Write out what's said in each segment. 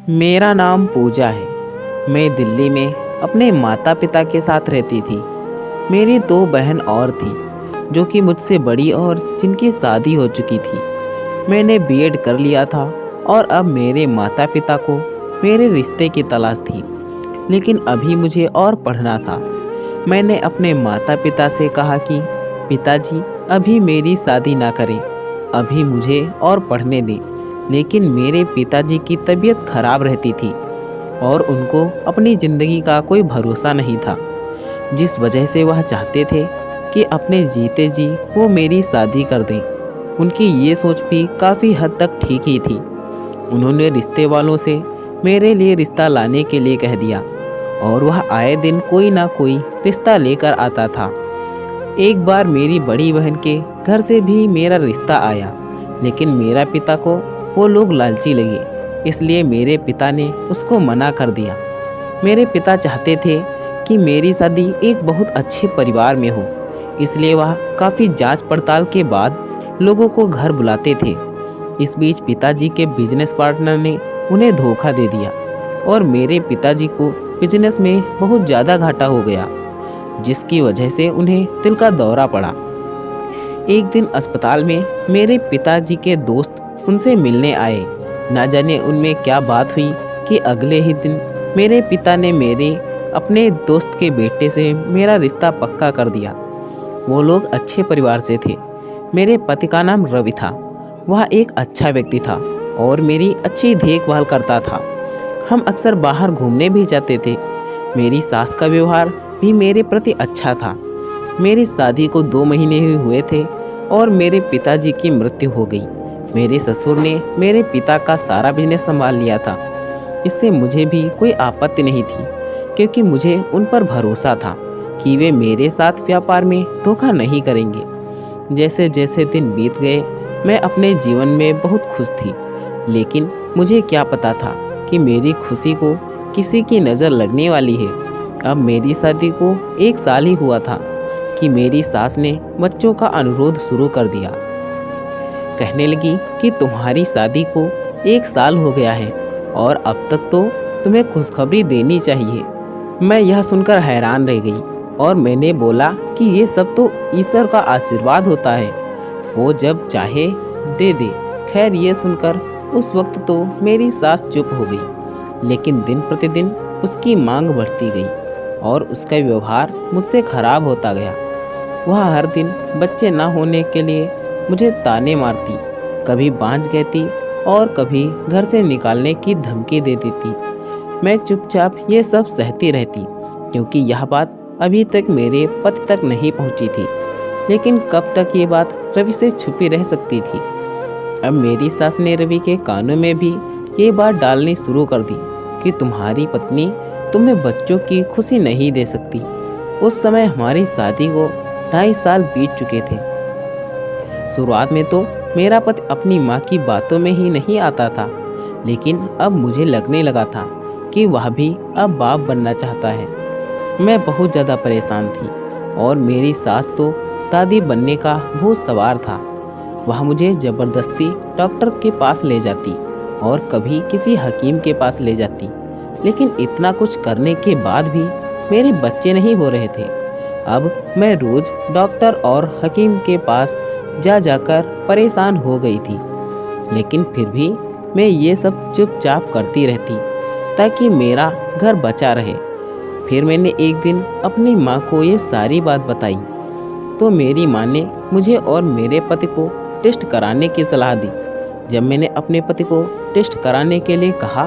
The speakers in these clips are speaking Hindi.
मेरा नाम पूजा है। मैं दिल्ली में अपने माता पिता के साथ रहती थी। मेरी दो बहन और थी जो कि मुझसे बड़ी और जिनकी शादी हो चुकी थी। मैंने बीएड कर लिया था और अब मेरे माता पिता को मेरे रिश्ते की तलाश थी, लेकिन अभी मुझे और पढ़ना था। मैंने अपने माता पिता से कहा कि पिताजी, अभी मेरी शादी ना करें, अभी मुझे और पढ़ने दें। लेकिन मेरे पिताजी की तबीयत खराब रहती थी और उनको अपनी ज़िंदगी का कोई भरोसा नहीं था, जिस वजह से वह चाहते थे कि अपने जीते जी वो मेरी शादी कर दें। उनकी ये सोच भी काफ़ी हद तक ठीक ही थी। उन्होंने रिश्ते वालों से मेरे लिए रिश्ता लाने के लिए कह दिया और वह आए दिन कोई ना कोई रिश्ता लेकर आता था। एक बार मेरी बड़ी बहन के घर से भी मेरा रिश्ता आया, लेकिन मेरा पिता को वो लोग लालची लगे, इसलिए मेरे पिता ने उसको मना कर दिया। मेरे पिता चाहते थे कि मेरी शादी एक बहुत अच्छे परिवार में हो, इसलिए वह काफ़ी जांच पड़ताल के बाद लोगों को घर बुलाते थे। इस बीच पिताजी के बिजनेस पार्टनर ने उन्हें धोखा दे दिया और मेरे पिताजी को बिजनेस में बहुत ज़्यादा घाटा हो गया, जिसकी वजह से उन्हें दिल का दौरा पड़ा। एक दिन अस्पताल में मेरे पिताजी के दोस्त उनसे मिलने आए। ना जाने उनमें क्या बात हुई कि अगले ही दिन मेरे पिता ने मेरे अपने दोस्त के बेटे से मेरा रिश्ता पक्का कर दिया। वो लोग अच्छे परिवार से थे। मेरे पति का नाम रवि था। वह एक अच्छा व्यक्ति था और मेरी अच्छी देखभाल करता था। हम अक्सर बाहर घूमने भी जाते थे। मेरी सास का व्यवहार भी मेरे प्रति अच्छा था। मेरी शादी को 2 महीने ही हुए थे और मेरे पिताजी की मृत्यु हो गई। मेरे ससुर ने मेरे पिता का सारा बिजनेस संभाल लिया था। इससे मुझे भी कोई आपत्ति नहीं थी, क्योंकि मुझे उन पर भरोसा था कि वे मेरे साथ व्यापार में धोखा नहीं करेंगे। जैसे जैसे दिन बीत गए, मैं अपने जीवन में बहुत खुश थी, लेकिन मुझे क्या पता था कि मेरी खुशी को किसी की नज़र लगने वाली है। अब मेरी शादी को 1 साल ही हुआ था कि मेरी सास ने बच्चों का अनुरोध शुरू कर दिया। कहने लगी कि तुम्हारी शादी को 1 साल हो गया है और अब तक तो तुम्हें खुशखबरी देनी चाहिए। मैं यह सुनकर हैरान रह गई और मैंने बोला कि ये सब तो ईश्वर का आशीर्वाद होता है, वो जब चाहे दे दे। खैर, ये सुनकर उस वक्त तो मेरी सास चुप हो गई, लेकिन दिन प्रतिदिन उसकी मांग बढ़ती गई और उसका व्यवहार मुझसे खराब होता गया। वह हर दिन बच्चे ना होने के लिए मुझे ताने मारती, कभी बांझ कहती और कभी घर से निकालने की धमकी दे देती। मैं चुपचाप ये सब सहती रहती, क्योंकि यह बात अभी तक मेरे पति तक नहीं पहुंची थी। लेकिन कब तक ये बात रवि से छुपी रह सकती थी। अब मेरी सास ने रवि के कानों में भी ये बात डालनी शुरू कर दी कि तुम्हारी पत्नी तुम्हें बच्चों की खुशी नहीं दे सकती। उस समय हमारी शादी को 2.5 साल बीत चुके थे। शुरुआत में तो मेरा पति अपनी माँ की बातों में ही नहीं आता था, लेकिन अब मुझे लगने लगा था कि वह भी अब बाप बनना चाहता है। मैं बहुत ज़्यादा परेशान थी और मेरी सास तो दादी बनने का भूत सवार था। वह मुझे ज़बरदस्ती डॉक्टर के पास ले जाती और कभी किसी हकीम के पास ले जाती, लेकिन इतना कुछ करने के बाद भी मेरे बच्चे नहीं हो रहे थे। अब मैं रोज़ डॉक्टर और हकीम के पास जा जाकर परेशान हो गई थी, लेकिन फिर भी मैं ये सब चुपचाप करती रहती ताकि मेरा घर बचा रहे। फिर मैंने एक दिन अपनी माँ को ये सारी बात बताई, तो मेरी माँ ने मुझे और मेरे पति को टेस्ट कराने की सलाह दी। जब मैंने अपने पति को टेस्ट कराने के लिए कहा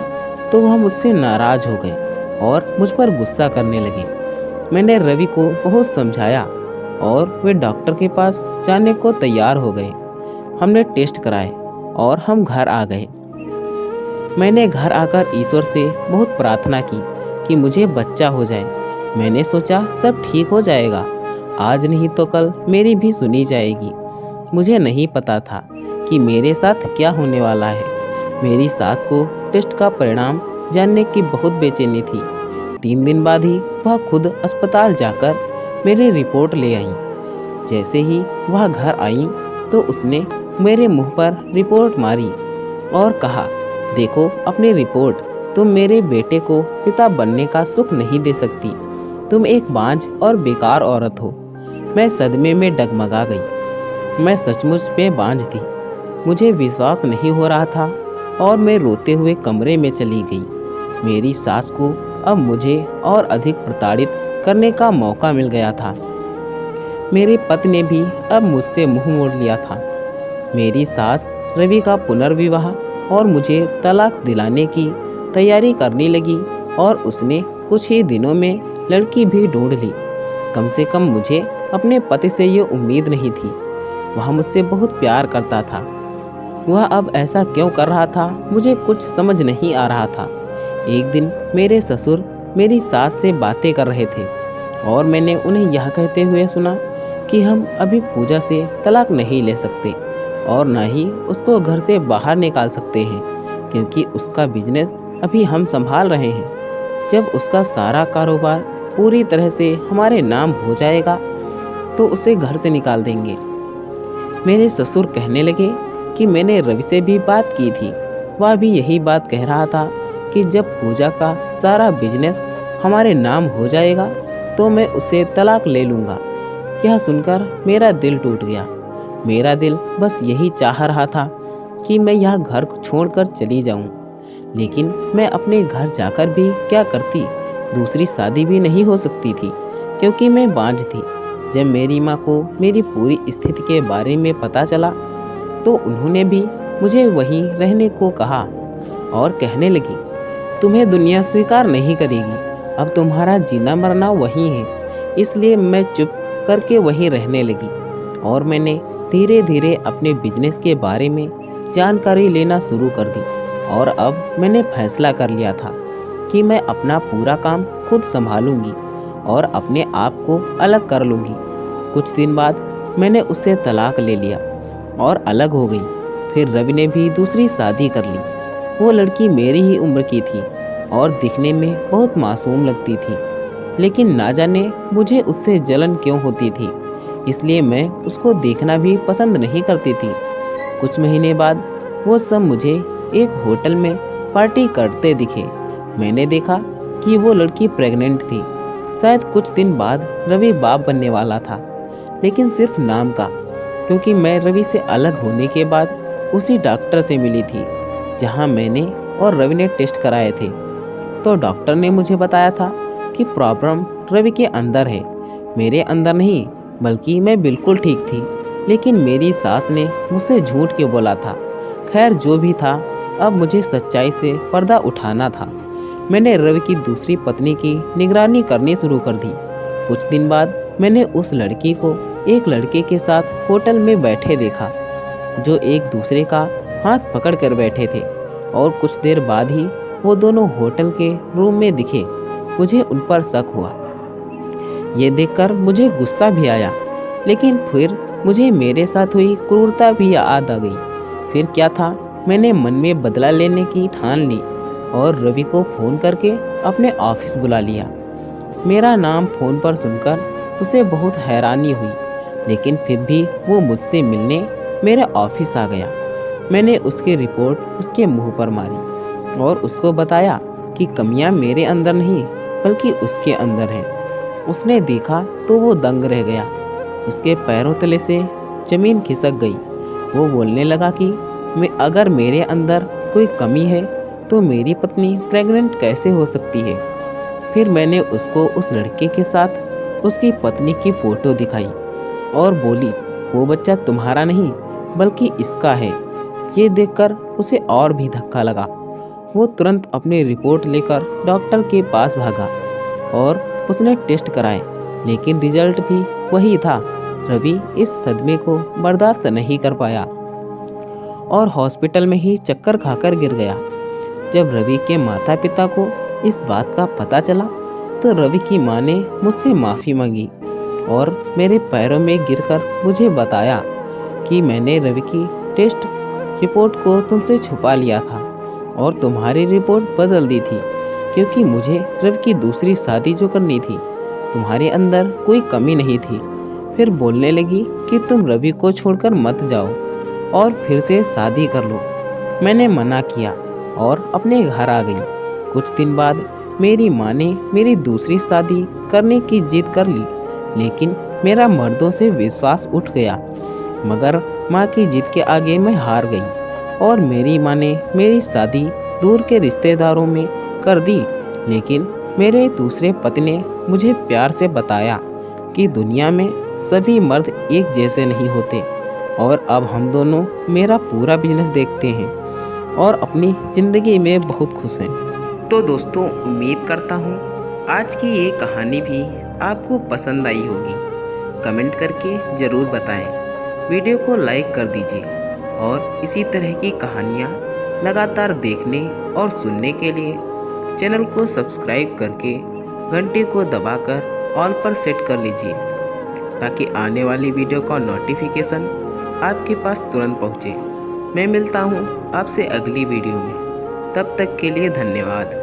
तो वह मुझसे नाराज़ हो गए और मुझ पर गुस्सा करने लगे। मैंने रवि को बहुत समझाया और वे डॉक्टर के पास जाने को तैयार हो गए। हमने टेस्ट कराए और हम घर आ गए। मैंने घर आकर ईश्वर से बहुत प्रार्थना की कि मुझे बच्चा हो जाए। मैंने सोचा सब ठीक हो जाएगा, आज नहीं तो कल मेरी भी सुनी जाएगी। मुझे नहीं पता था कि मेरे साथ क्या होने वाला है। मेरी सास को टेस्ट का परिणाम जानने की बहुत बेचैनी थी। 3 दिन बाद ही वह खुद अस्पताल जाकर मेरी रिपोर्ट ले आई। जैसे ही वह घर आई तो उसने मेरे मुंह पर रिपोर्ट मारी और कहा, देखो अपनी रिपोर्ट, तुम मेरे बेटे को पिता बनने का सुख नहीं दे सकती। तुम एक बांझ और बेकार औरत हो। मैं सदमे में डगमगा गई। मैं सचमुच में बांझ थी। मुझे विश्वास नहीं हो रहा था और मैं रोते हुए कमरे में चली गई। मेरी सास को अब मुझे और अधिक प्रताड़ित करने का मौका मिल गया था। मेरे पति ने भी अब मुझसे मुंह मोड़ लिया था। मेरी सास रवि का पुनर्विवाह और मुझे तलाक दिलाने की तैयारी करने लगी और उसने कुछ ही दिनों में लड़की भी ढूंढ ली। कम से कम मुझे अपने पति से ये उम्मीद नहीं थी। वह मुझसे बहुत प्यार करता था। वह अब ऐसा क्यों कर रहा था, मुझे कुछ समझ नहीं आ रहा था। एक दिन मेरे ससुर मेरी सास से बातें कर रहे थे और मैंने उन्हें यह कहते हुए सुना कि हम अभी पूजा से तलाक नहीं ले सकते और न ही उसको घर से बाहर निकाल सकते हैं, क्योंकि उसका बिजनेस अभी हम संभाल रहे हैं। जब उसका सारा कारोबार पूरी तरह से हमारे नाम हो जाएगा तो उसे घर से निकाल देंगे। मेरे ससुर कहने लगे कि मैंने रवि से भी बात की थी। वह भी यही बात कह रहा था कि जब पूजा का सारा बिजनेस हमारे नाम हो जाएगा तो मैं उससे तलाक ले लूँगा। यह सुनकर मेरा दिल टूट गया। मेरा दिल बस यही चाह रहा था कि मैं यह घर छोड़कर चली जाऊं। लेकिन मैं अपने घर जाकर भी क्या करती? दूसरी शादी भी नहीं हो सकती थी क्योंकि मैं बांझ थी। जब मेरी माँ को मेरी पूरी स्थिति के बारे में पता चला तो उन्होंने भी मुझे वहीं रहने को कहा और कहने लगी, तुम्हें दुनिया स्वीकार नहीं करेगी, अब तुम्हारा जीना मरना वहीं है। इसलिए मैं चुप करके वहीं रहने लगी और मैंने धीरे धीरे अपने बिजनेस के बारे में जानकारी लेना शुरू कर दी। और अब मैंने फैसला कर लिया था कि मैं अपना पूरा काम खुद संभालूंगी और अपने आप को अलग कर लूँगी। कुछ दिन बाद मैंने उससे तलाक ले लिया और अलग हो गई। फिर रवि ने भी दूसरी शादी कर ली। वो लड़की मेरी ही उम्र की थी और दिखने में बहुत मासूम लगती थी, लेकिन ना जाने मुझे उससे जलन क्यों होती थी, इसलिए मैं उसको देखना भी पसंद नहीं करती थी। कुछ महीने बाद वो सब मुझे एक होटल में पार्टी करते दिखे। मैंने देखा कि वो लड़की प्रेग्नेंट थी। शायद कुछ दिन बाद रवि बाप बनने वाला था, लेकिन सिर्फ नाम का, क्योंकि मैं रवि से अलग होने के बाद उसी डॉक्टर से मिली थी जहां मैंने और रवि ने टेस्ट कराए थे। तो डॉक्टर ने मुझे बताया था कि प्रॉब्लम रवि के अंदर है, मेरे अंदर नहीं, बल्कि मैं बिल्कुल ठीक थी। लेकिन मेरी सास ने मुझसे झूठ के बोला था। खैर जो भी था, अब मुझे सच्चाई से पर्दा उठाना था। मैंने रवि की दूसरी पत्नी की निगरानी करनी शुरू कर दी। कुछ दिन बाद मैंने उस लड़की को एक लड़के के साथ होटल में बैठे देखा, जो एक दूसरे का हाथ पकड़ कर बैठे थे, और कुछ देर बाद ही वो दोनों होटल के रूम में दिखे। मुझे उन पर शक हुआ। ये देखकर मुझे गुस्सा भी आया, लेकिन फिर मुझे मेरे साथ हुई क्रूरता भी याद आ गई। फिर क्या था, मैंने मन में बदला लेने की ठान ली और रवि को फ़ोन करके अपने ऑफिस बुला लिया। मेरा नाम फ़ोन पर सुनकर उसे बहुत हैरानी हुई, लेकिन फिर भी वो मुझसे मिलने मेरे ऑफिस आ गया। मैंने उसकी रिपोर्ट उसके मुंह पर मारी और उसको बताया कि कमियां मेरे अंदर नहीं बल्कि उसके अंदर हैं। उसने देखा तो वो दंग रह गया। उसके पैरों तले से ज़मीन खिसक गई। वो बोलने लगा कि अगर मेरे अंदर कोई कमी है तो मेरी पत्नी प्रेग्नेंट कैसे हो सकती है। फिर मैंने उसको उस लड़के के साथ उसकी पत्नी की फ़ोटो दिखाई और बोली, वो बच्चा तुम्हारा नहीं बल्कि इसका है। ये देखकर उसे और भी धक्का लगा। वो तुरंत अपनी रिपोर्ट लेकर डॉक्टर के पास भागा और उसने टेस्ट कराए, लेकिन रिजल्ट भी वही था। रवि इस सदमे को बर्दाश्त नहीं कर पाया और हॉस्पिटल में ही चक्कर खाकर गिर गया। जब रवि के माता पिता को इस बात का पता चला तो रवि की माँ ने मुझसे माफ़ी मांगी और मेरे पैरों में गिरकर मुझे बताया कि मैंने रवि की टेस्ट रिपोर्ट को तुमसे छुपा लिया था और तुम्हारी रिपोर्ट बदल दी थी, क्योंकि मुझे रवि की दूसरी शादी जो करनी थी, तुम्हारे अंदर कोई कमी नहीं थी। फिर बोलने लगी कि तुम रवि को छोड़कर मत जाओ और फिर से शादी कर लो। मैंने मना किया और अपने घर आ गई कुछ दिन बाद मेरी माँ ने मेरी दूसरी शादी करने की जिद कर ली, लेकिन मेरा मर्दों से विश्वास उठ गया। मगर माँ की जिद के आगे मैं हार गई और मेरी माँ ने मेरी शादी दूर के रिश्तेदारों में कर दी। लेकिन मेरे दूसरे पति ने मुझे प्यार से बताया कि दुनिया में सभी मर्द एक जैसे नहीं होते, और अब हम दोनों मेरा पूरा बिजनेस देखते हैं और अपनी ज़िंदगी में बहुत खुश हैं। तो दोस्तों, उम्मीद करता हूँ आज की ये कहानी भी आपको पसंद आई होगी। कमेंट करके ज़रूर बताएं। वीडियो को लाइक कर दीजिए और इसी तरह की कहानियाँ लगातार देखने और सुनने के लिए चैनल को सब्सक्राइब करके घंटे को दबाकर ऑल पर सेट कर लीजिए, ताकि आने वाली वीडियो का नोटिफिकेशन आपके पास तुरंत पहुँचे। मैं मिलता हूँ आपसे अगली वीडियो में। तब तक के लिए धन्यवाद।